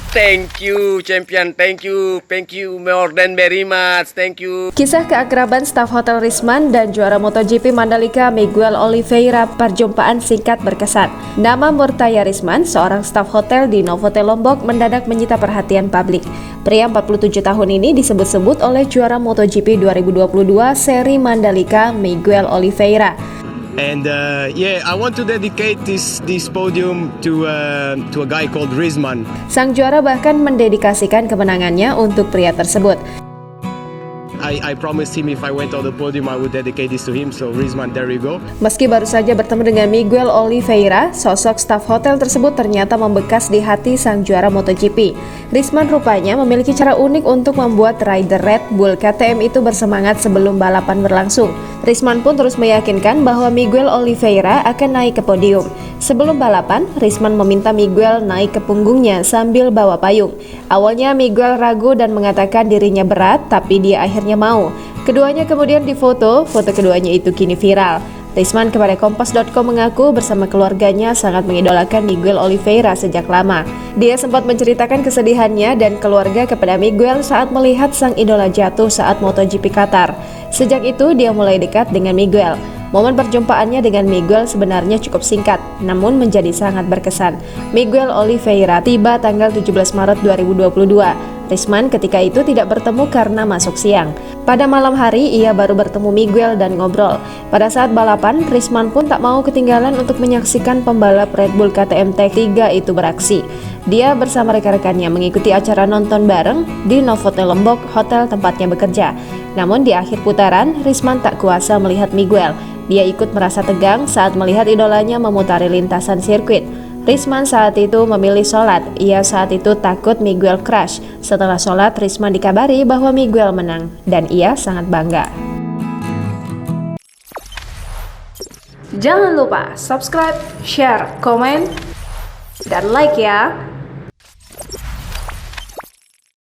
Thank you, champion. Thank you more than very much. Thank you. Kisah keakraban staf Hotel Rizman dan juara MotoGP Mandalika Miguel Oliveira, perjumpaan singkat berkesan. Nama Murtaya Rizman, seorang staf hotel di Novotel Lombok, mendadak menyita perhatian publik. Pria 47 tahun ini disebut-sebut oleh juara MotoGP 2022 seri Mandalika Miguel Oliveira. And I want to dedicate this podium to a guy called Rizman. Sang juara bahkan mendedikasikan kemenangannya untuk pria tersebut. I promised him if I went on the podium I would dedicate this to him. So Rizman, there you go. Meski baru saja bertemu dengan Miguel Oliveira, sosok staf hotel tersebut ternyata membekas di hati sang juara MotoGP. Rizman rupanya memiliki cara unik untuk membuat rider Red Bull KTM itu bersemangat sebelum balapan berlangsung. Rizman pun terus meyakinkan bahwa Miguel Oliveira akan naik ke podium. Sebelum balapan, Rizman meminta Miguel naik ke punggungnya sambil bawa payung. Awalnya Miguel ragu dan mengatakan dirinya berat, tapi dia akhirnya mau. Keduanya kemudian difoto, foto keduanya itu kini viral. Rizman kepada Kompas.com mengaku bersama keluarganya sangat mengidolakan Miguel Oliveira sejak lama. Dia sempat menceritakan kesedihannya dan keluarga kepada Miguel saat melihat sang idola jatuh saat MotoGP Qatar. Sejak itu dia mulai dekat dengan Miguel. Momen perjumpaannya dengan Miguel sebenarnya cukup singkat, namun menjadi sangat berkesan. Miguel Oliveira tiba tanggal 17 Maret 2022. Rizman ketika itu tidak bertemu karena masuk siang. Pada malam hari ia baru bertemu Miguel dan ngobrol. Pada saat balapan, Rizman pun tak mau ketinggalan untuk menyaksikan pembalap Red Bull KTM Tech3 itu beraksi. Dia bersama rekan-rekannya mengikuti acara nonton bareng di Novotel Lombok, hotel tempatnya bekerja. Namun di akhir putaran, Rizman tak kuasa melihat Miguel. Dia ikut merasa tegang saat melihat idolanya memutari lintasan sirkuit. Rizman saat itu memilih sholat. Ia saat itu takut Miguel crash. Setelah sholat, Rizman dikabari bahwa Miguel menang dan ia sangat bangga. Jangan lupa subscribe, share, komen, dan like ya.